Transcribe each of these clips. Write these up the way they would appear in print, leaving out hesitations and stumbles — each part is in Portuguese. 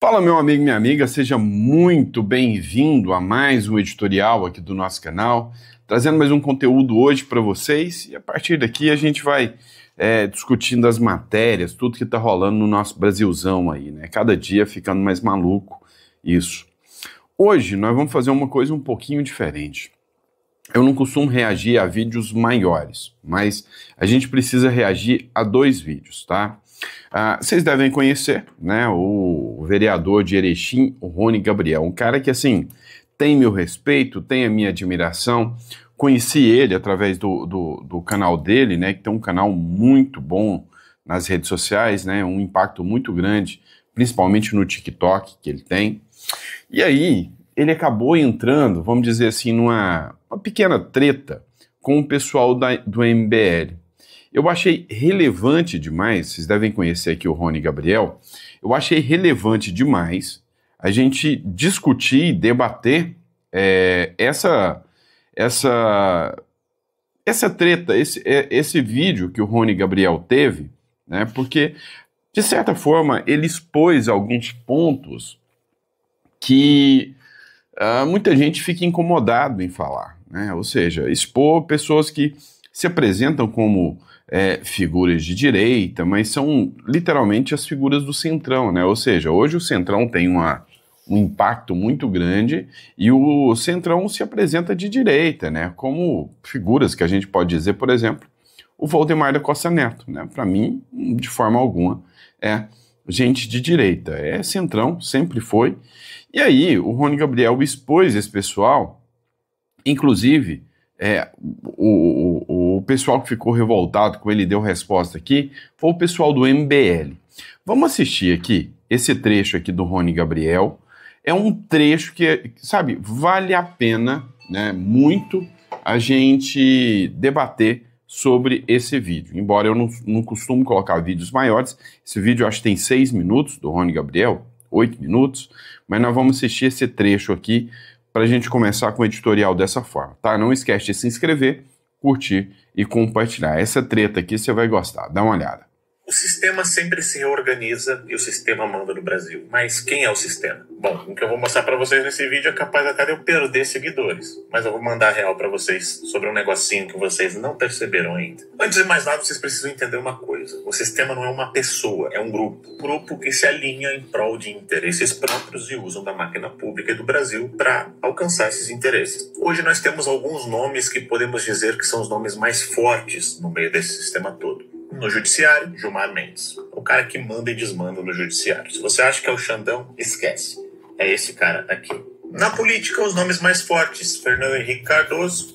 Fala, meu amigo, minha amiga, seja muito bem-vindo a mais um editorial aqui do nosso canal, trazendo mais um conteúdo hoje para vocês, e a partir daqui a gente vai discutindo as matérias, tudo que está rolando no nosso Brasilzão aí, né? Cada dia ficando mais maluco isso. Hoje nós vamos fazer uma coisa um pouquinho diferente. Eu não costumo reagir a vídeos maiores, mas a gente precisa reagir a 2 vídeos, tá? Vocês devem conhecer, né, o vereador de Erechim, o Rony Gabriel, um cara que, assim, tem meu respeito, tem a minha admiração. Conheci ele através do canal dele, né, que tem um canal muito bom nas redes sociais, né, um impacto muito grande, principalmente no TikTok que ele tem. E aí, ele acabou entrando, vamos dizer assim, numa pequena treta com o pessoal do MBL. Eu achei relevante demais, vocês devem conhecer aqui o Rony Gabriel, eu achei relevante demais a gente discutir e debater essa treta, esse vídeo que o Rony Gabriel teve, né, porque, de certa forma, ele expôs alguns pontos que muita gente fica incomodado em falar, né, ou seja, expor pessoas que se apresentam como figuras de direita, mas são literalmente as figuras do Centrão, né? Ou seja, hoje o Centrão tem um impacto muito grande e o Centrão se apresenta de direita, né? Como figuras que a gente pode dizer, por exemplo, o Valdemar da Costa Neto, né? Para mim, de forma alguma, é gente de direita, é Centrão, sempre foi. E aí, o Rony Gabriel expôs esse pessoal, inclusive, o pessoal que ficou revoltado com ele deu resposta aqui foi o pessoal do MBL. Vamos assistir aqui esse trecho aqui do Rony Gabriel. É um trecho que, sabe, vale a pena, né, muito a gente debater sobre esse vídeo. Embora eu não costumo colocar vídeos maiores, esse vídeo eu acho que tem 6 minutos do Rony Gabriel, 8 minutos, mas nós vamos assistir esse trecho aqui para a gente começar com o editorial dessa forma, tá? Não esquece de se inscrever, curtir e compartilhar. Essa treta aqui você vai gostar, dá uma olhada. O sistema sempre se reorganiza e o sistema manda no Brasil. Mas quem é o sistema? Bom, o que eu vou mostrar pra vocês nesse vídeo é capaz até de eu perder seguidores. Mas eu vou mandar real pra vocês sobre um negocinho que vocês não perceberam ainda. Antes de mais nada, vocês precisam entender uma coisa. O sistema não é uma pessoa, é um grupo. Um grupo que se alinha em prol de interesses próprios e usam da máquina pública e do Brasil para alcançar esses interesses. Hoje nós temos alguns nomes que podemos dizer que são os nomes mais fortes no meio desse sistema todo. No judiciário, Gilmar Mendes. O cara que manda e desmanda no judiciário. Se você acha que é o Xandão, esquece. É esse cara aqui. Na política, os nomes mais fortes: Fernando Henrique Cardoso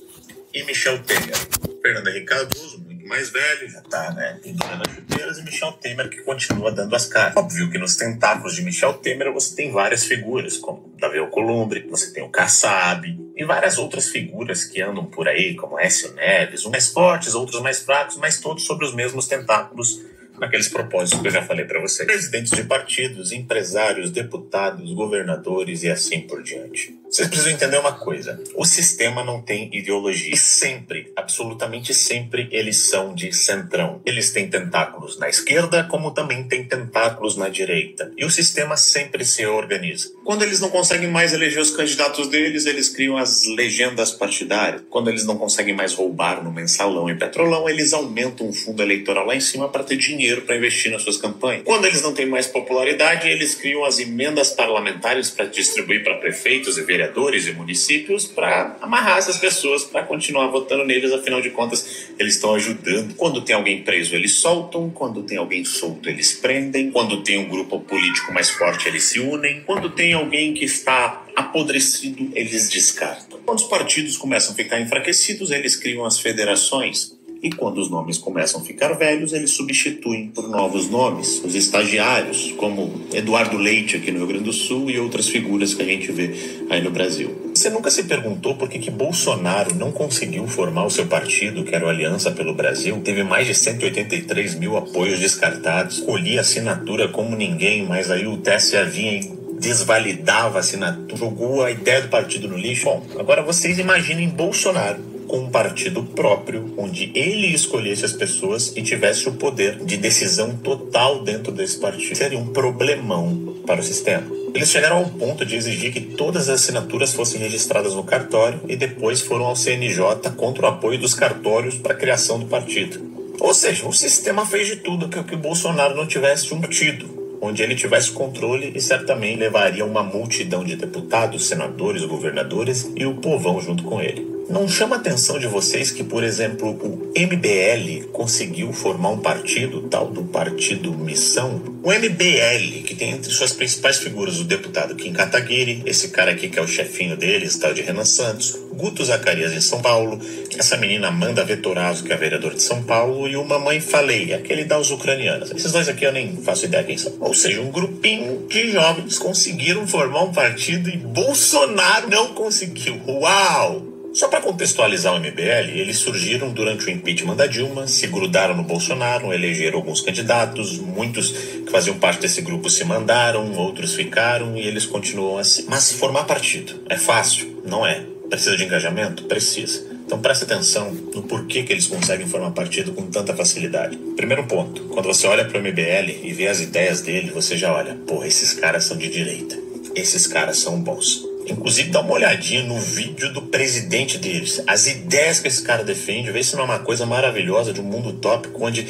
e Michel Temer. Fernando Henrique Cardoso, muito mais velho, já tá, né, pendurando as chuteiras, e Michel Temer que continua dando as caras. Óbvio que nos tentáculos de Michel Temer você tem várias figuras, como Davi Alcolumbre, você tem o Kassab e várias outras figuras que andam por aí, como Aécio Neves, uns mais fortes, outros mais fracos, mas todos sobre os mesmos tentáculos, naqueles propósitos que eu já falei para vocês. Presidentes de partidos, empresários, deputados, governadores e assim por diante. Vocês precisam entender uma coisa: o sistema não tem ideologia. E sempre, absolutamente sempre, eles são de centrão. Eles têm tentáculos na esquerda, como também têm tentáculos na direita. E o sistema sempre se organiza. Quando eles não conseguem mais eleger os candidatos deles, eles criam as legendas partidárias. Quando eles não conseguem mais roubar no mensalão e petrolão, eles aumentam o fundo eleitoral lá em cima para ter dinheiro para investir nas suas campanhas. Quando eles não têm mais popularidade, eles criam as emendas parlamentares para distribuir para prefeitos e vereadores e municípios para amarrar essas pessoas para continuar votando neles. Afinal de contas, eles estão ajudando. Quando tem alguém preso, eles soltam. Quando tem alguém solto, eles prendem. Quando tem um grupo político mais forte, eles se unem. Quando tem alguém que está apodrecido, eles descartam. Quando os partidos começam a ficar enfraquecidos, eles criam as federações. E quando os nomes começam a ficar velhos, eles substituem por novos nomes. Os estagiários, como Eduardo Leite aqui no Rio Grande do Sul e outras figuras que a gente vê aí no Brasil. Você nunca se perguntou por que Bolsonaro não conseguiu formar o seu partido, que era o Aliança pelo Brasil? Teve mais de 183 mil apoios descartados. Colhia assinatura como ninguém, mas aí o TSE vinha e desvalidava a assinatura, jogou a ideia do partido no lixo. Bom, agora vocês imaginem Bolsonaro com um partido próprio, onde ele escolhesse as pessoas e tivesse o poder de decisão total dentro desse partido. Seria um problemão para o sistema. Eles chegaram ao ponto de exigir que todas as assinaturas fossem registradas no cartório e depois foram ao CNJ contra o apoio dos cartórios para a criação do partido. Ou seja, o sistema fez de tudo para que o Bolsonaro não tivesse um partido, onde ele tivesse controle e certamente levaria uma multidão de deputados, senadores, governadores e o povão junto com ele. Não chama a atenção de vocês que, por exemplo, o MBL conseguiu formar um partido, tal do Partido Missão? O MBL, que tem entre suas principais figuras o deputado Kim Kataguiri, esse cara aqui que é o chefinho deles, tal de Renan Santos, Guto Zacarias em São Paulo, essa menina Amanda Vettorazzo, que é vereador de São Paulo, e o Mamãe Falei, aquele das ucranianas. Esses dois aqui eu nem faço ideia quem são. Ou seja, um grupinho de jovens conseguiram formar um partido e Bolsonaro não conseguiu. Uau! Só para contextualizar o MBL, eles surgiram durante o impeachment da Dilma, se grudaram no Bolsonaro, elegeram alguns candidatos, muitos que faziam parte desse grupo se mandaram, outros ficaram e eles continuam assim. Mas formar partido é fácil? Não é. Precisa de engajamento? Precisa. Então preste atenção no porquê que eles conseguem formar partido com tanta facilidade. Primeiro ponto, quando você olha para o MBL e vê as ideias dele, você já olha, pô, esses caras são de direita, esses caras são bons. Inclusive, dá uma olhadinha no vídeo do presidente deles. As ideias que esse cara defende, vê se não é uma coisa maravilhosa de um mundo utópico, onde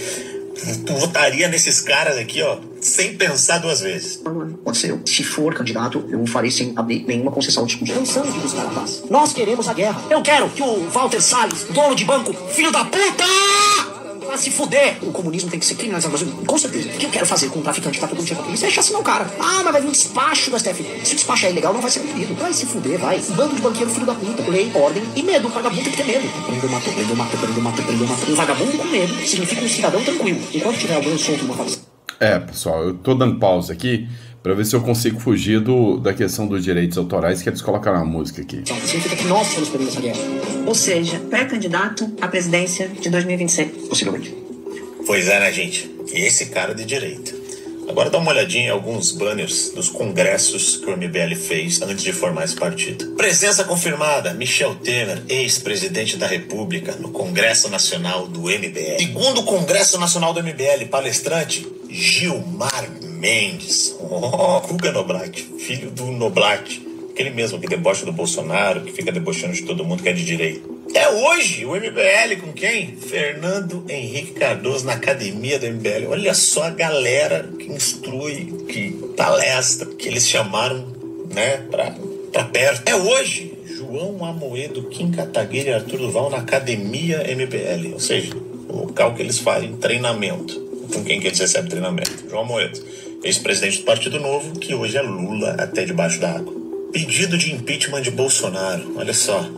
tu votaria nesses caras aqui, ó, sem pensar duas vezes. Pode ser eu. Se for candidato, eu farei sem abrir nenhuma concessão de discussão. Cansamos de buscar a paz. Nós queremos a guerra. Eu quero que o Walter Salles, dono de banco, filho da puta! Pra se fuder. O comunismo tem que ser criminalizado no Brasil. Com certeza. O que eu quero fazer com o traficante que tá todo dia com a polícia? Deixa assim não, cara. Ah, mas vai vir um despacho do STF. Se o despacho é ilegal, não vai ser cumprido. Vai se fuder, vai. Bando de banqueiro, filho da puta. Lei, ordem e medo. O vagabundo tem que ter medo. Prendeu, matou, prendeu, matou, prendeu, matou, prendeu, matou. Um vagabundo com medo significa um cidadão tranquilo. Enquanto tiver alguém solto numa favela. Pessoal, eu tô dando pausa aqui para ver se eu consigo fugir da questão dos direitos autorais que eles colocaram na música aqui. Significa que nós estamos perdendo essa guerra. Ou seja, pré-candidato à presidência de 2026. Possivelmente. Pois é, né, gente? E esse cara de direita. Agora dá uma olhadinha em alguns banners dos congressos que o MBL fez antes de formar esse partido. Presença confirmada, Michel Temer, ex-presidente da República, no Congresso Nacional do MBL. Segundo Congresso Nacional do MBL, palestrante, Gilmar Mendes. Guga Noblat, filho do Noblat. Aquele mesmo que debocha do Bolsonaro, que fica debochando de todo mundo que é de direita. É hoje, o MBL com quem? Fernando Henrique Cardoso na academia do MBL. Olha só a galera que instrui, que palestra, que eles chamaram, né, pra perto. É hoje, João Amoedo, Kim Kataguiri e Arthur Duval na academia MBL. Ou seja, o local que eles fazem treinamento. Com quem que eles recebem treinamento? João Amoedo, ex-presidente do Partido Novo, que hoje é Lula até debaixo da água. Pedido de impeachment de Bolsonaro, olha só.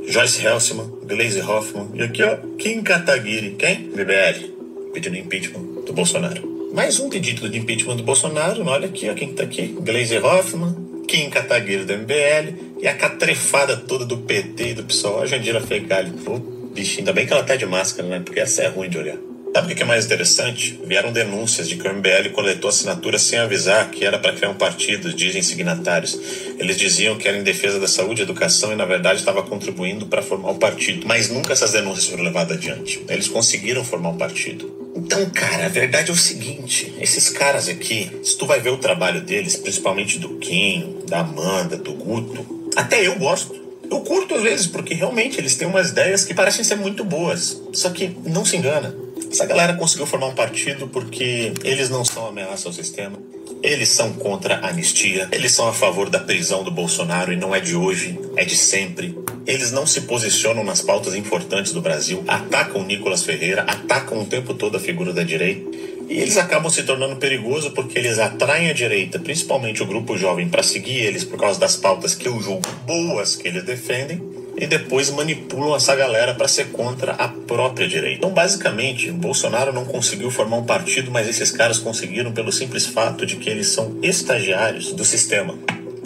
Joyce Helsman, Gleisi Hoffmann e aqui, ó, Kim Kataguiri. Quem? MBL. Pedindo impeachment do Bolsonaro. Mais um pedido de impeachment do Bolsonaro. Olha aqui, ó, quem tá aqui. Gleisi Hoffmann, Kim Kataguiri do MBL e a catrefada toda do PT e do PSOL. A Jandira Fegali. Pô, bichinho, ainda bem que ela tá de máscara, né? Porque essa é ruim de olhar. Sabe o que é mais interessante? Vieram denúncias de que o MBL coletou assinaturas sem avisar que era para criar um partido, dizem signatários. Eles diziam que era em defesa da saúde e educação e, na verdade, estava contribuindo para formar o partido. Mas nunca essas denúncias foram levadas adiante. Eles conseguiram formar um partido. Então, cara, a verdade é o seguinte. Esses caras aqui, se tu vai ver o trabalho deles, principalmente do Kim, da Amanda, do Guto, até eu gosto. Eu curto às vezes, porque realmente eles têm umas ideias que parecem ser muito boas. Só que não se engana. Essa galera conseguiu formar um partido porque eles não são ameaça ao sistema. Eles são contra a anistia. Eles são a favor da prisão do Bolsonaro e não é de hoje, é de sempre. Eles não se posicionam nas pautas importantes do Brasil. Atacam o Nicolas Ferreira, atacam o tempo todo a figura da direita. E eles acabam se tornando perigosos porque eles atraem a direita, principalmente o grupo jovem, para seguir eles por causa das pautas que eu julgo boas que eles defendem. E depois manipulam essa galera para ser contra a própria direita. Então, basicamente, o Bolsonaro não conseguiu formar um partido, mas esses caras conseguiram pelo simples fato de que eles são estagiários do sistema.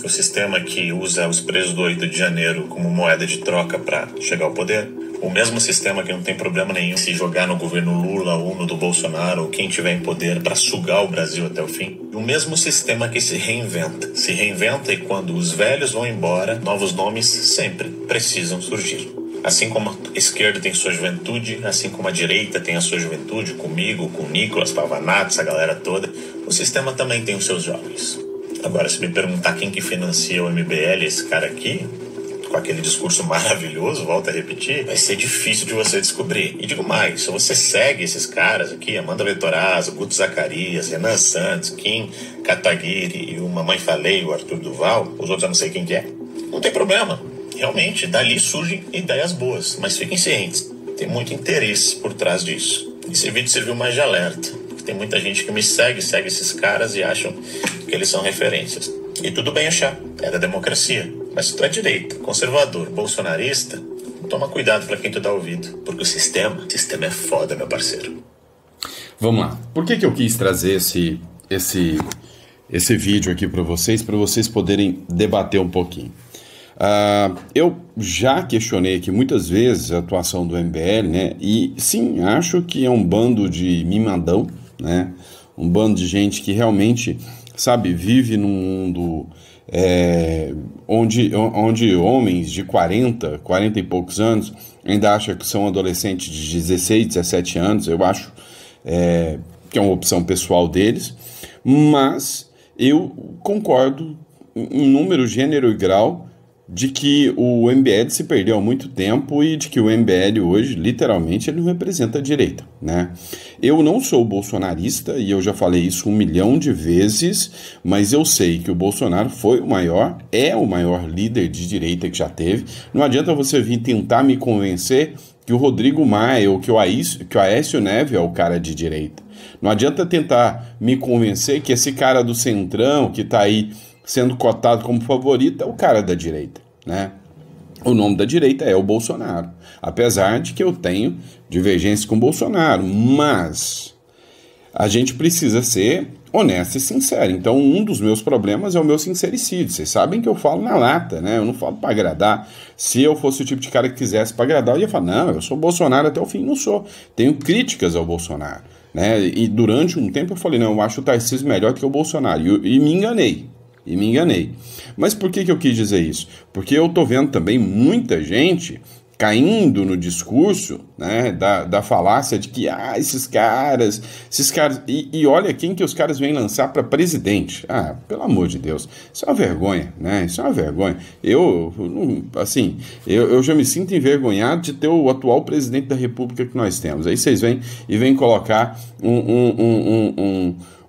O sistema que usa os presos do 8 de janeiro como moeda de troca para chegar ao poder. O mesmo sistema que não tem problema nenhum se jogar no governo Lula ou no do Bolsonaro ou quem tiver em poder para sugar o Brasil até o fim. O mesmo sistema que se reinventa. Se reinventa e quando os velhos vão embora, novos nomes sempre precisam surgir. Assim como a esquerda tem sua juventude, assim como a direita tem a sua juventude, comigo, com o Nicolas Pavanato, essa galera toda, o sistema também tem os seus jovens. Agora, se me perguntar quem que financia o MBL, esse cara aqui, com aquele discurso maravilhoso, volto a repetir, vai ser difícil de você descobrir. E digo mais, se você segue esses caras aqui, Amanda Vettorazzo, Guto Zacarias, Renan Santos, Kim Kataguiri e o Mamãe Falei, o Arthur Duval, os outros eu não sei quem que é, não tem problema. Realmente, dali surgem ideias boas, mas fiquem cientes, tem muito interesse por trás disso. Esse vídeo serviu mais de alerta. Tem muita gente que me segue esses caras e acham que eles são referências. E tudo bem achar, é da democracia. Mas se tu é direita, conservador, bolsonarista, toma cuidado para quem tu dá ouvido, porque o sistema é foda, meu parceiro. Vamos lá. Por que eu quis trazer esse vídeo aqui para vocês poderem debater um pouquinho? Eu já questionei aqui muitas vezes a atuação do MBL, né? E sim, acho que é um bando de mimadão, né? Um bando de gente que realmente, sabe, vive num mundo onde homens de 40 e poucos anos ainda acham que são adolescentes de 16, 17 anos. Eu acho que é uma opção pessoal deles, mas eu concordo em número, gênero e grau de que o MBL se perdeu há muito tempo e de que o MBL hoje, literalmente, ele não representa a direita, né? Eu não sou bolsonarista e eu já falei isso 1 milhão de vezes, mas eu sei que o Bolsonaro é o maior líder de direita que já teve. Não adianta você vir tentar me convencer que o Rodrigo Maia ou que o Aécio Neves é o cara de direita. Não adianta tentar me convencer que esse cara do Centrão, que está aí sendo cotado como favorito, é o cara da direita, né? O nome da direita é o Bolsonaro, apesar de que eu tenho divergência com o Bolsonaro, mas a gente precisa ser honesto e sincero. Então, um dos meus problemas é o meu sincericídio. Vocês sabem que eu falo na lata, né? Eu não falo para agradar. Se eu fosse o tipo de cara que quisesse para agradar, eu ia falar, não, eu sou Bolsonaro até o fim. Não sou. Tenho críticas ao Bolsonaro, né? E durante um tempo eu falei, não, eu acho o Tarcísio melhor que o Bolsonaro. E me enganei. Mas por que eu quis dizer isso? Porque eu tô vendo também muita gente caindo no discurso, né, da falácia de que esses caras, e olha quem que os caras vêm lançar para presidente. Pelo amor de Deus, isso é uma vergonha, né? Isso é uma vergonha. Eu já me sinto envergonhado de ter o atual presidente da República que nós temos. Aí vocês vêm colocar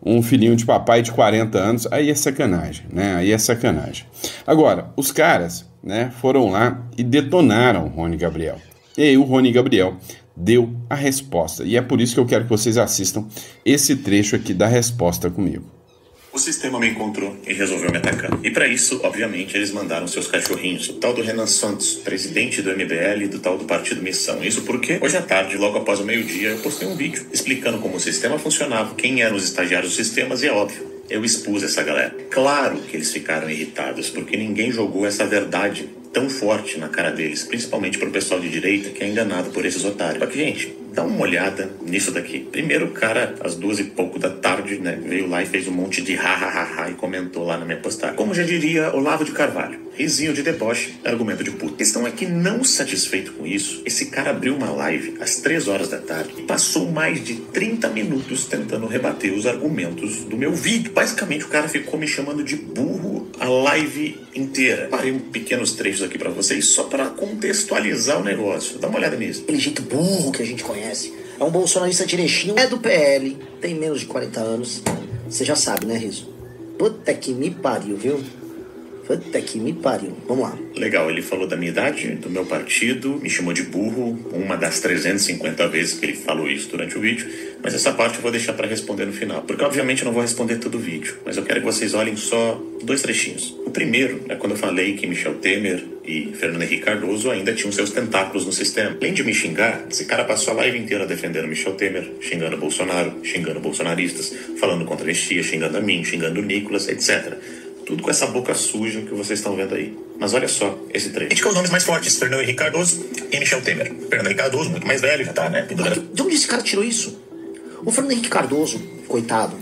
um filhinho de papai de 40 anos, aí é sacanagem, né? Aí é sacanagem. Agora, os caras, né, foram lá e detonaram o Rony Gabriel. E aí o Rony Gabriel deu a resposta. E é por isso que eu quero que vocês assistam esse trecho aqui da resposta comigo. O sistema me encontrou e resolveu me atacar. E para isso, obviamente, eles mandaram seus cachorrinhos. O tal do Renan Santos, presidente do MBL e do tal do Partido Missão. Isso porque, hoje à tarde, logo após o meio-dia, eu postei um vídeo explicando como o sistema funcionava, quem eram os estagiários dos sistemas e, é óbvio, eu expus essa galera. Claro que eles ficaram irritados, porque ninguém jogou essa verdade tão forte na cara deles, principalmente pro pessoal de direita que é enganado por esses otários. Só que, gente, dá uma olhada nisso daqui. Primeiro o cara, às 2h pouco da tarde, né, veio lá e fez um monte de ha e comentou lá na minha postagem. Como já diria Olavo de Carvalho, risinho de deboche, argumento de puta. A questão é que, não satisfeito com isso, esse cara abriu uma live às 3 horas da tarde e passou mais de 30 minutos tentando rebater os argumentos do meu vídeo. Basicamente o cara ficou me chamando de burro a live inteira. Parei pequenos trechos aqui pra vocês só pra contextualizar o negócio. Dá uma olhada nisso. Aquele jeito burro que a gente conhece. É um bolsonarista direitinho, é do PL, tem menos de 40 anos. Você já sabe, né, Riso? Puta que me pariu, viu? Puta que me pariu. Vamos lá. Legal, ele falou da minha idade, do meu partido, me chamou de burro, uma das 350 vezes que ele falou isso durante o vídeo, mas essa parte eu vou deixar pra responder no final, porque obviamente eu não vou responder todo o vídeo, mas eu quero que vocês olhem só 2 trechinhos. O primeiro é quando eu falei que Michel Temer e Fernando Henrique Cardoso ainda tinham seus tentáculos no sistema. Além de me xingar, esse cara passou a live inteira defendendo Michel Temer, xingando Bolsonaro, xingando bolsonaristas, falando contra a anistia, xingando a mim, xingando o Nicolas, etc. Tudo com essa boca suja que vocês estão vendo aí. Mas olha só esse trecho. Indicou os nomes mais fortes, Fernando Henrique Cardoso e Michel Temer. Fernando Henrique Cardoso, muito mais velho, já tá, né? De onde esse cara tirou isso? O Fernando Henrique Cardoso, coitado,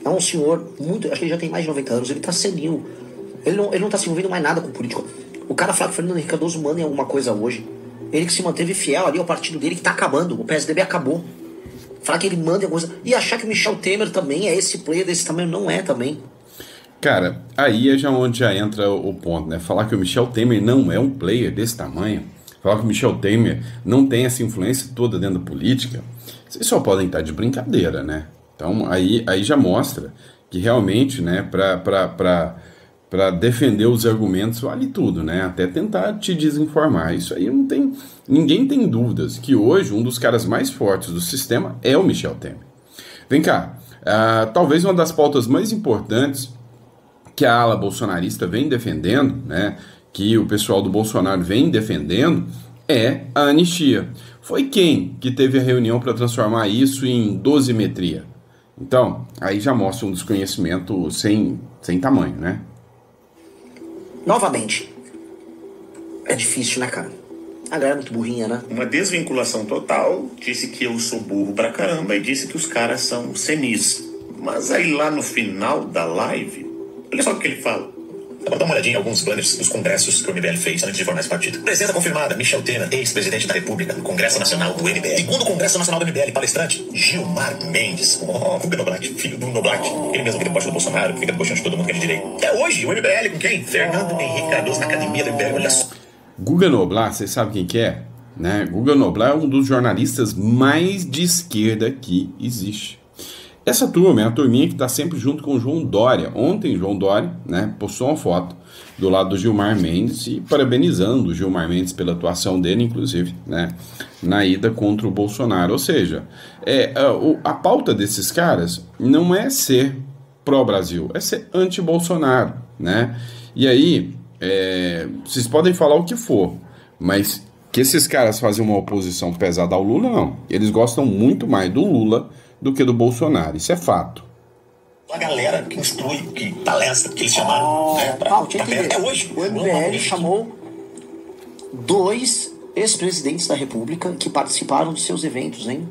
é um senhor muito... Acho que ele já tem mais de 90 anos, ele tá senil. Ele não tá se envolvendo mais nada com político. O cara fala que o Fernando Henrique Cardoso manda em alguma coisa hoje. Ele que se manteve fiel ali ao partido dele, que tá acabando. O PSDB acabou. Falar que ele manda em alguma coisa... E achar que o Michel Temer também é esse player desse tamanho, não é também. Cara, aí é onde já entra o ponto, né? Falar que o Michel Temer não é um player desse tamanho, falar que o Michel Temer não tem essa influência toda dentro da política, vocês só podem estar de brincadeira, né? Então aí já mostra que realmente, né, para defender os argumentos vale tudo, né? Até tentar te desinformar. Isso aí não tem... Ninguém tem dúvidas que hoje um dos caras mais fortes do sistema é o Michel Temer. Vem cá, talvez uma das pautas mais importantes que a ala bolsonarista vem defendendo, né, que o pessoal do Bolsonaro vem defendendo, é a anistia. Foi quem que teve a reunião para transformar isso em dosimetria? Então, aí já mostra um desconhecimento sem tamanho, né? Novamente, é difícil, né, cara? A galera é muito burrinha, né? Uma desvinculação total, disse que eu sou burro pra caramba e disse que os caras são senis. Mas aí lá no final da live, olha só o que ele fala. Vamos dar uma olhadinha em alguns banners dos congressos que o MBL fez antes de formar esse partido. Presença confirmada, Michel Temer, ex-presidente da República, no Congresso Nacional do MBL. Segundo Congresso Nacional do MBL, palestrante, Gilmar Mendes. Guga Noblat, filho do Noblat. Ele mesmo que debocha do Bolsonaro, que fica debochando de todo mundo que é de direito. Até hoje, o MBL com quem? Fernando Henrique Cardoso na academia do MBL, olha só. Guga Noblat, vocês sabem quem que é? Né? Guga Noblat é um dos jornalistas mais de esquerda que existe. Essa turma é a turminha que está sempre junto com o João Dória. Ontem, João Dória, né, postou uma foto do lado do Gilmar Mendes e parabenizando o Gilmar Mendes pela atuação dele, inclusive, né, na ida contra o Bolsonaro. Ou seja, a pauta desses caras não é ser pró-Brasil, é ser anti-Bolsonaro, né? E aí, vocês podem falar o que for, mas que esses caras fazem uma oposição pesada ao Lula, não. Eles gostam muito mais do Lula do que do Bolsonaro, isso é fato. A galera que instrui, que palestra, que eles chamaram, né, até hoje. O MBL chamou 2 ex-presidentes da República que participaram dos seus eventos, hein?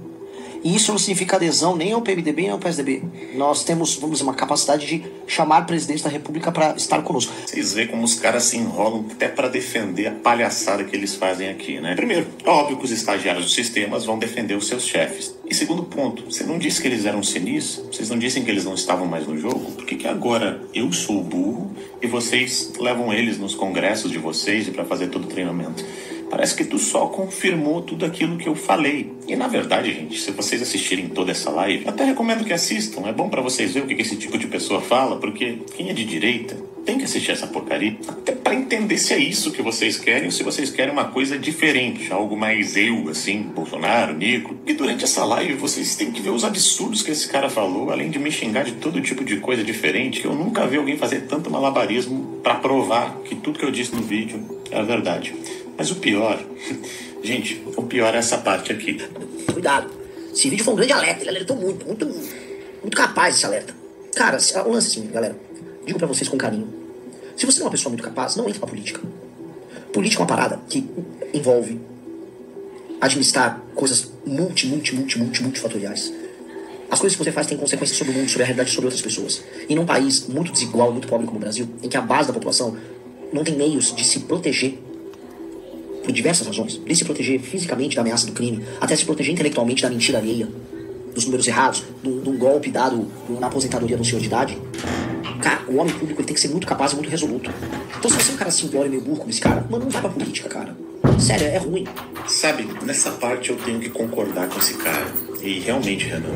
E isso não significa adesão nem ao PMDB nem ao PSDB. Nós temos, vamos dizer, uma capacidade de chamar presidentes da República para estar conosco. Vocês veem como os caras se enrolam até para defender a palhaçada que eles fazem aqui, né? Primeiro, é óbvio que os estagiários dos sistemas vão defender os seus chefes. E segundo ponto, você não disse que eles eram senis? Vocês não disseram que eles não estavam mais no jogo? Por que agora eu sou o burro e vocês levam eles nos congressos de vocês e para fazer todo o treinamento? Parece que tu só confirmou tudo aquilo que eu falei. E na verdade, gente, se vocês assistirem toda essa live, até recomendo que assistam. É bom pra vocês verem o que esse tipo de pessoa fala, porque quem é de direita tem que assistir essa porcaria até pra entender se é isso que vocês querem ou se vocês querem uma coisa diferente, algo mais assim, Bolsonaro, Nico. E durante essa live vocês têm que ver os absurdos que esse cara falou, além de me xingar de todo tipo de coisa diferente, que eu nunca vi alguém fazer tanto malabarismo pra provar que tudo que eu disse no vídeo era verdade. Mas o pior, gente, o pior é essa parte aqui. Cuidado, esse vídeo foi um grande alerta, ele alertou muito capaz esse alerta. Cara, o lance assim, galera, digo pra vocês com carinho, se você não é uma pessoa muito capaz, não entre pra política. Política é uma parada que envolve administrar coisas multifatoriais. As coisas que você faz têm consequências sobre o mundo, sobre a realidade, sobre outras pessoas. E num país muito desigual, muito pobre como o Brasil, em que a base da população não tem meios de se proteger por diversas razões, desde se proteger fisicamente da ameaça do crime, até se proteger intelectualmente da mentira alheia, dos números errados, de um golpe dado na aposentadoria do senhor de idade. Cara, o homem público ele tem que ser muito capaz e muito resoluto. Então se você é um cara simplório e meio burro como esse cara, mano, não vai pra política, cara. Sério, é ruim. Sabe, nessa parte eu tenho que concordar com esse cara. E realmente, Renan,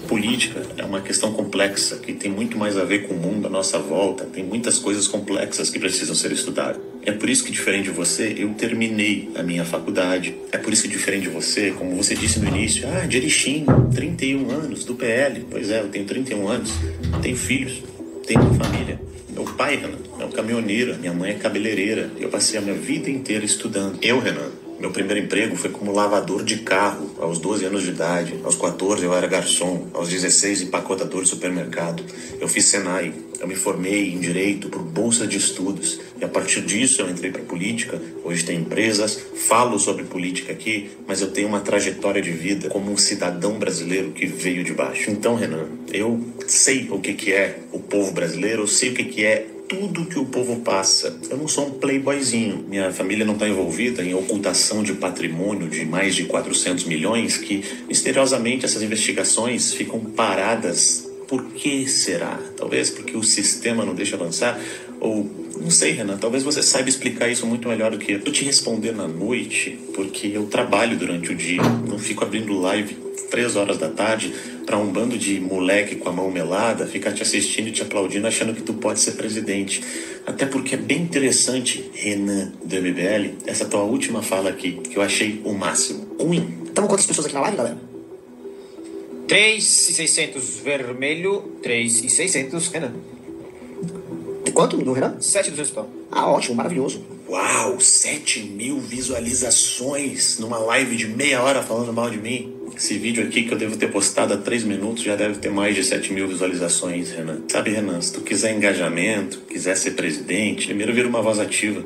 política é uma questão complexa, que tem muito mais a ver com o mundo à nossa volta, tem muitas coisas complexas que precisam ser estudadas. É por isso que, diferente de você, eu terminei a minha faculdade. É por isso que, diferente de você, como você disse no início, de Erechim, 31 anos, do PL. Pois é, eu tenho 31 anos, tenho filhos, tenho uma família. Meu pai, Renan, é um caminhoneiro, minha mãe é cabeleireira. Eu passei a minha vida inteira estudando. Renan, meu primeiro emprego foi como lavador de carro, aos 12 anos de idade. Aos 14 eu era garçom, aos 16 empacotador de supermercado. Eu fiz Senai, eu me formei em Direito por bolsa de estudos. E a partir disso eu entrei para política. Hoje tenho empresas, falo sobre política aqui, mas eu tenho uma trajetória de vida como um cidadão brasileiro que veio de baixo. Então, Renan, eu sei o que é o povo brasileiro, eu sei o que é tudo que o povo passa. Eu não sou um playboyzinho. Minha família não está envolvida em ocultação de patrimônio de mais de 400 milhões, que misteriosamente essas investigações ficam paradas por que será? Talvez porque o sistema não deixa avançar, ou não sei, Renan, talvez você saiba explicar isso muito melhor do que eu te responder na noite, porque eu trabalho durante o dia, não fico abrindo live 3 horas da tarde para um bando de moleque com a mão melada ficar te assistindo e te aplaudindo achando que tu pode ser presidente. Até porque é bem interessante, Renan do MBL, essa tua última fala aqui, que eu achei o máximo. Estamos quantas pessoas aqui na live, galera? 3.600 vermelho, 3.600 Renan. Quanto no Renan? 7.200 pau. Ah, ótimo, maravilhoso. Uau, 7.000 visualizações numa live de meia hora falando mal de mim. Esse vídeo aqui que eu devo ter postado há 3 minutos já deve ter mais de 7.000 visualizações, Renan. Sabe, Renan, se tu quiser engajamento, quiser ser presidente, primeiro vira uma voz ativa.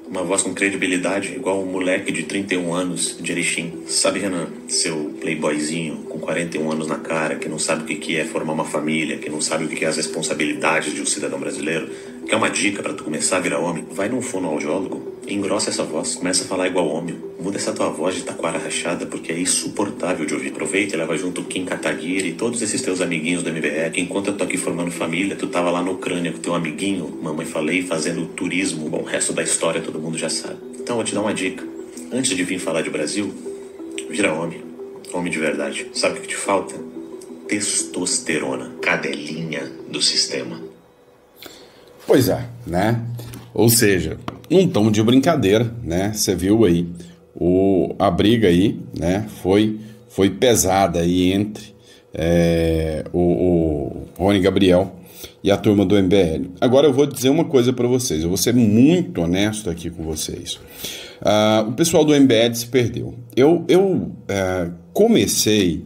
Uma voz com credibilidade, igual um moleque de 31 anos de Erechim. Sabe, Renan, seu playboyzinho com 41 anos na cara, que não sabe o que é formar uma família, que não sabe o que é as responsabilidades de um cidadão brasileiro, quer uma dica pra tu começar a virar homem? Vai num fonoaudiólogo, engrossa essa voz, começa a falar igual homem. Muda essa tua voz de taquara rachada, porque é insuportável de ouvir. Aproveita e leva junto o Kim Kataguiri e todos esses teus amiguinhos do MBL, que enquanto eu tô aqui formando família, tu tava lá na Ucrânia com teu amiguinho, mamãe falei, fazendo turismo. Bom, o resto da história todo mundo já sabe. Então eu vou te dar uma dica. Antes de vir falar de Brasil, vira homem. Homem de verdade. Sabe o que te falta? Testosterona. Cadelinha do sistema. Pois é, né? Ou seja, num tom de brincadeira, né? Você viu aí, a briga aí, né? Foi pesada aí entre o Rony Gabriel e a turma do MBL. Agora eu vou dizer uma coisa para vocês, eu vou ser muito honesto aqui com vocês. O pessoal do MBL se perdeu. Eu comecei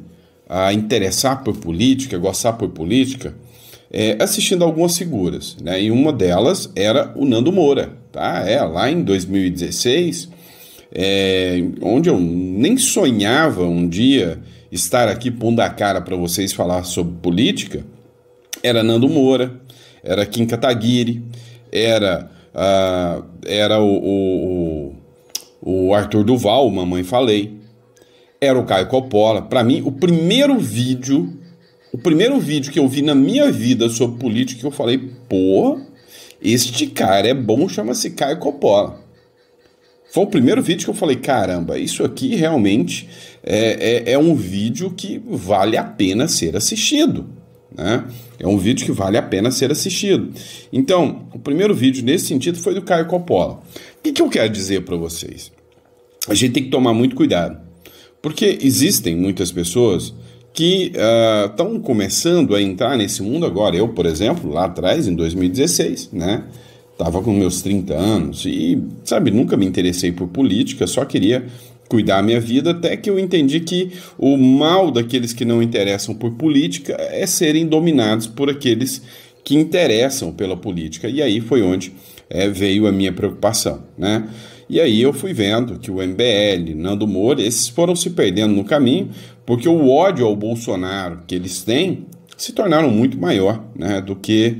a interessar por política, gostar por política, assistindo algumas figuras, né? E uma delas era o Nando Moura, tá? Lá em 2016, onde eu nem sonhava um dia estar aqui pondo a cara para vocês falar sobre política. Era Nando Moura, era Kim Kataguiri, era o Arthur Duval, Mamãe Falei, era o Caio Coppola. Para mim, o primeiro vídeo que eu vi na minha vida sobre política, que eu falei, pô, este cara é bom, chama-se Caio Coppola. Foi o primeiro vídeo que eu falei, caramba, isso aqui realmente é um vídeo que vale a pena ser assistido, né? É um vídeo que vale a pena ser assistido. Então, o primeiro vídeo nesse sentido foi do Caio Coppola. O que eu quero dizer para vocês? A gente tem que tomar muito cuidado, porque existem muitas pessoas que estão começando a entrar nesse mundo agora. Eu, por exemplo, lá atrás, em 2016, né, estava com meus 30 anos e, sabe, nunca me interessei por política, só queria cuidar a minha vida, até que eu entendi que o mal daqueles que não interessam por política é serem dominados por aqueles que interessam pela política. E aí foi onde veio a minha preocupação, né? E aí eu fui vendo que o MBL, Nando Moura, esses foram se perdendo no caminho, porque o ódio ao Bolsonaro que eles têm se tornaram muito maior, né, do que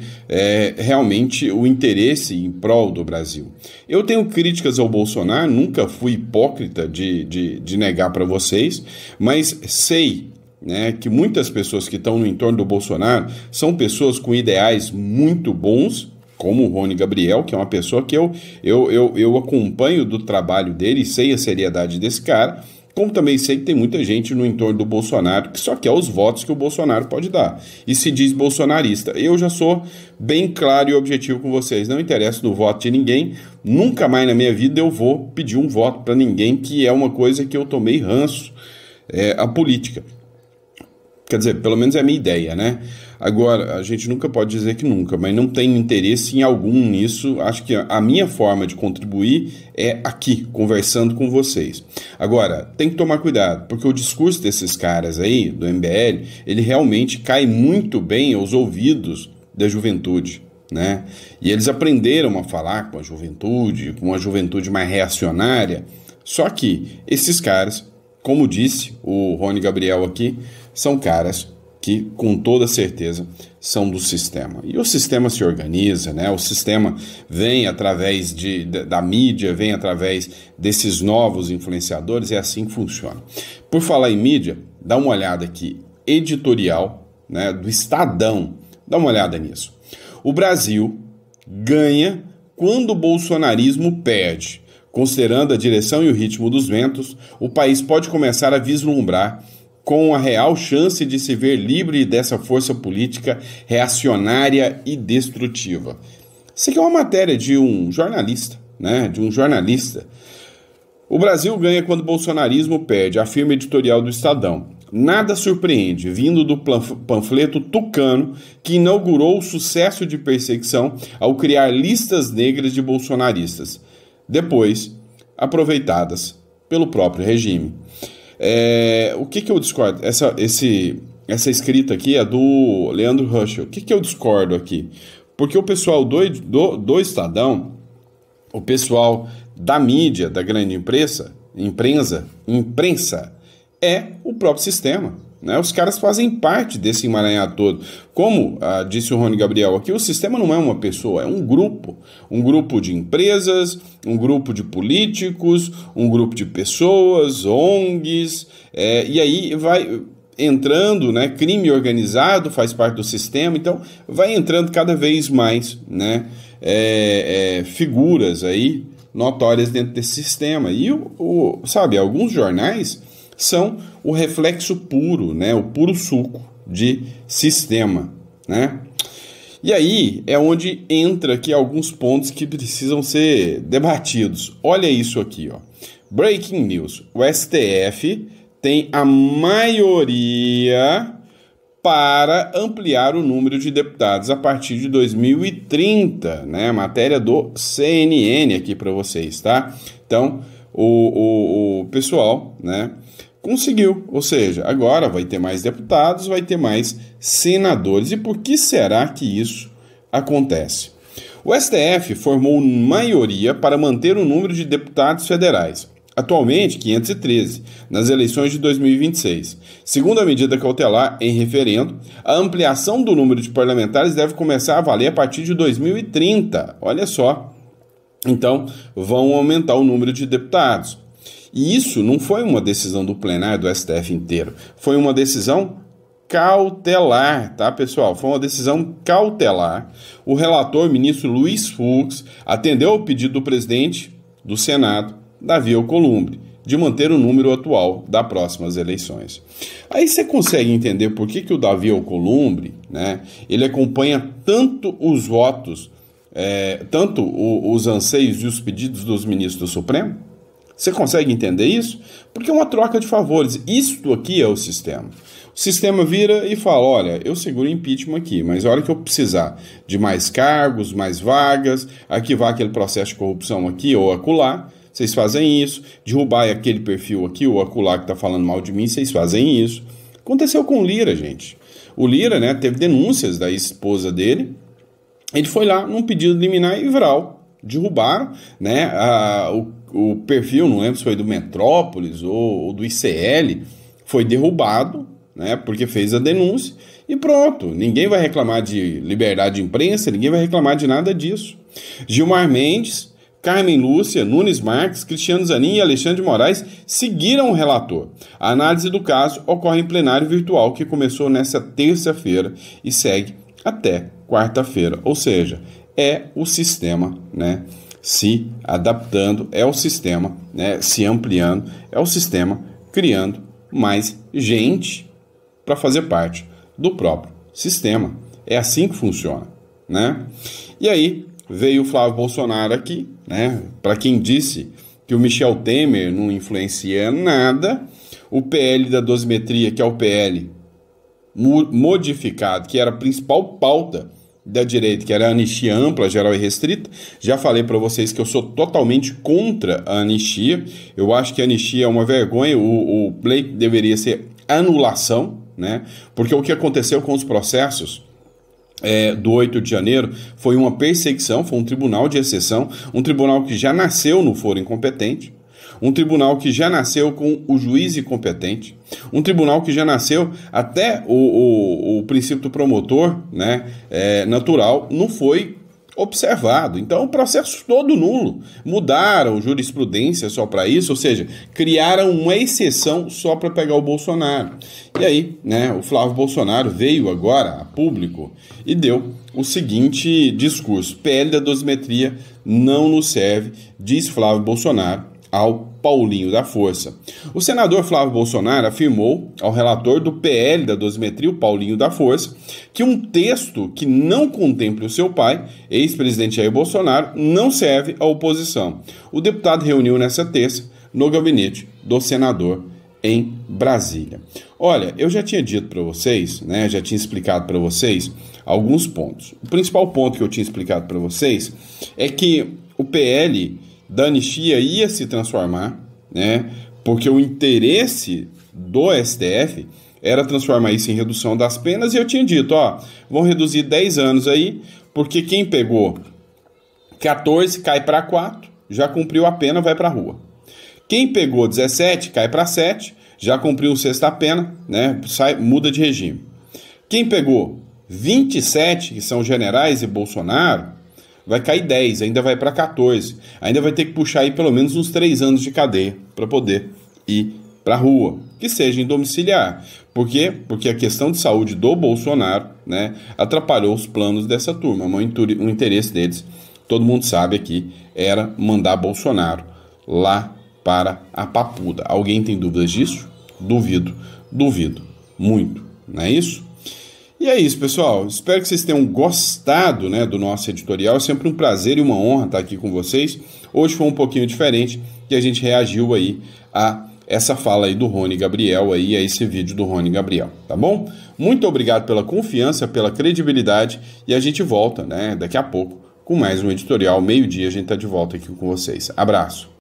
realmente o interesse em prol do Brasil. Eu tenho críticas ao Bolsonaro, nunca fui hipócrita de negar para vocês, mas sei, né, que muitas pessoas que estão no entorno do Bolsonaro são pessoas com ideais muito bons, como o Rony Gabriel, que é uma pessoa que eu acompanho do trabalho dele e sei a seriedade desse cara, como também sei que tem muita gente no entorno do Bolsonaro que só quer os votos que o Bolsonaro pode dar e se diz bolsonarista. Eu já sou bem claro e objetivo com vocês, não interessa do voto de ninguém, nunca mais na minha vida eu vou pedir um voto para ninguém, que é uma coisa que eu tomei ranço, a política. Quer dizer, pelo menos é a minha ideia, né? Agora, a gente nunca pode dizer que nunca, mas não tenho interesse em algum nisso. Acho que a minha forma de contribuir é aqui, conversando com vocês. Agora, tem que tomar cuidado, porque o discurso desses caras aí, do MBL, ele realmente cai muito bem aos ouvidos da juventude, né? E eles aprenderam a falar com a juventude mais reacionária. Só que esses caras, como disse o Rony Gabriel aqui, são caras que, com toda certeza, são do sistema. E o sistema se organiza, né? O sistema vem através da mídia, vem através desses novos influenciadores, é assim que funciona. Por falar em mídia, dá uma olhada aqui, editorial, né, do Estadão. Dá uma olhada nisso. O Brasil ganha quando o bolsonarismo perde. Considerando a direção e o ritmo dos ventos, o país pode começar a vislumbrar com a real chance de se ver livre dessa força política reacionária e destrutiva. Isso aqui é uma matéria de um jornalista, né? De um jornalista. O Brasil ganha quando o bolsonarismo perde, afirma editorial do Estadão. Nada surpreende, vindo do panfleto tucano que inaugurou o sucesso de perseguição ao criar listas negras de bolsonaristas, depois aproveitadas pelo próprio regime. O que eu discordo? Essa escrita aqui é do Leandro Ruschel. O que eu discordo aqui? Porque o pessoal do Estadão, o pessoal da mídia, da grande imprensa, é o próprio sistema, né? Os caras fazem parte desse emaranhado todo. Como disse o Rony Gabriel aqui, o sistema não é uma pessoa, é um grupo de empresas, um grupo de políticos, um grupo de pessoas, ONGs, e aí vai entrando, né? Crime organizado faz parte do sistema, então vai entrando cada vez mais, né? Figuras aí notórias dentro desse sistema. E sabe, alguns jornais são o reflexo puro, né, o puro suco de sistema, né? E aí é onde entra aqui alguns pontos que precisam ser debatidos. Olha isso aqui, ó. Breaking news. O STF tem a maioria para ampliar o número de deputados a partir de 2030, né? Matéria do CNN aqui para vocês, tá? Então, o pessoal, né, conseguiu, ou seja, agora vai ter mais deputados, vai ter mais senadores. E por que será que isso acontece? O STF formou maioria para manter o número de deputados federais, atualmente 513, nas eleições de 2026. Segundo a medida cautelar em referendo, a ampliação do número de parlamentares deve começar a valer a partir de 2030. Olha só. Então, vão aumentar o número de deputados. E isso não foi uma decisão do plenário do STF inteiro, foi uma decisão cautelar, tá, pessoal? Foi uma decisão cautelar. O relator, ministro Luiz Fux, atendeu ao pedido do presidente do Senado, Davi Alcolumbre, de manter o número atual das próximas eleições. Aí você consegue entender por que o Davi Alcolumbre, né, ele acompanha tanto os votos, tanto os anseios e os pedidos dos ministros do Supremo? Você consegue entender isso? Porque é uma troca de favores. Isto aqui é o sistema. O sistema vira e fala, olha, eu seguro impeachment aqui, mas a hora que eu precisar de mais cargos, mais vagas, arquivar aquele processo de corrupção aqui ou acolá, vocês fazem isso. Derrubar aquele perfil aqui ou acolá que está falando mal de mim, vocês fazem isso. Aconteceu com o Lira, gente. O Lira, né, teve denúncias da esposa dele. Ele foi lá num pedido liminar e vral. Derrubaram, né, o perfil, não lembro se foi do Metrópolis ou do ICL, foi derrubado, né, porque fez a denúncia e pronto. Ninguém vai reclamar de liberdade de imprensa, ninguém vai reclamar de nada disso. Gilmar Mendes, Carmen Lúcia, Nunes Marques, Cristiano Zanin e Alexandre de Moraes seguiram o relator. A análise do caso ocorre em plenário virtual que começou nesta terça-feira e segue até quarta-feira, ou seja, é o sistema, né, se adaptando, é o sistema, né, se ampliando, é o sistema criando mais gente para fazer parte do próprio sistema. É assim que funciona, né? E aí veio o Flávio Bolsonaro aqui, né? Para quem disse que o Michel Temer não influencia nada, o PL da dosimetria, que é o PL modificado, que era a principal pauta da direita, que era a anistia ampla, geral e restrita. Já falei para vocês que eu sou totalmente contra a anistia. Eu acho que a anistia é uma vergonha. O pleito deveria ser anulação, né? Porque o que aconteceu com os processos do 8 de janeiro foi uma perseguição, foi um tribunal de exceção, um tribunal que já nasceu no foro incompetente, um tribunal que já nasceu com o juiz incompetente, um tribunal que já nasceu até o princípio do promotor, né, natural, não foi observado. Então, o processo todo nulo. Mudaram jurisprudência só para isso, ou seja, criaram uma exceção só para pegar o Bolsonaro. E aí, né, o Flávio Bolsonaro veio agora a público e deu o seguinte discurso: PL da dosimetria não nos serve, diz Flávio Bolsonaro ao Paulinho da Força. O senador Flávio Bolsonaro afirmou ao relator do PL da dosimetria, o Paulinho da Força, que um texto que não contemple o seu pai, ex-presidente Jair Bolsonaro, não serve à oposição. O deputado reuniu nessa terça no gabinete do senador em Brasília. Olha, eu já tinha dito para vocês, né, já tinha explicado para vocês alguns pontos. O principal ponto que eu tinha explicado para vocês é que o PL da anistia ia se transformar, né? Porque o interesse do STF era transformar isso em redução das penas, e eu tinha dito, vão reduzir 10 anos aí, porque quem pegou 14 cai para 4, já cumpriu a pena, vai para a rua. Quem pegou 17 cai para 7, já cumpriu sexta pena, né? Muda de regime. Quem pegou 27, que são generais e Bolsonaro, vai cair 10, ainda vai para 14. Ainda vai ter que puxar aí pelo menos uns 3 anos de cadeia para poder ir para a rua, que seja em domiciliar. Por quê? Porque a questão de saúde do Bolsonaro, né, atrapalhou os planos dessa turma. O interesse deles, todo mundo sabe aqui, era mandar Bolsonaro lá para a Papuda. Alguém tem dúvidas disso? Duvido muito, não é isso? E é isso, pessoal. Espero que vocês tenham gostado, né, do nosso editorial. É sempre um prazer e uma honra estar aqui com vocês. Hoje foi um pouquinho diferente, que a gente reagiu aí a essa fala aí do Rony Gabriel, aí, a esse vídeo do Rony Gabriel, tá bom? Muito obrigado pela confiança, pela credibilidade, e a gente volta, né, daqui a pouco com mais um editorial. Meio-dia a gente tá de volta aqui com vocês. Abraço.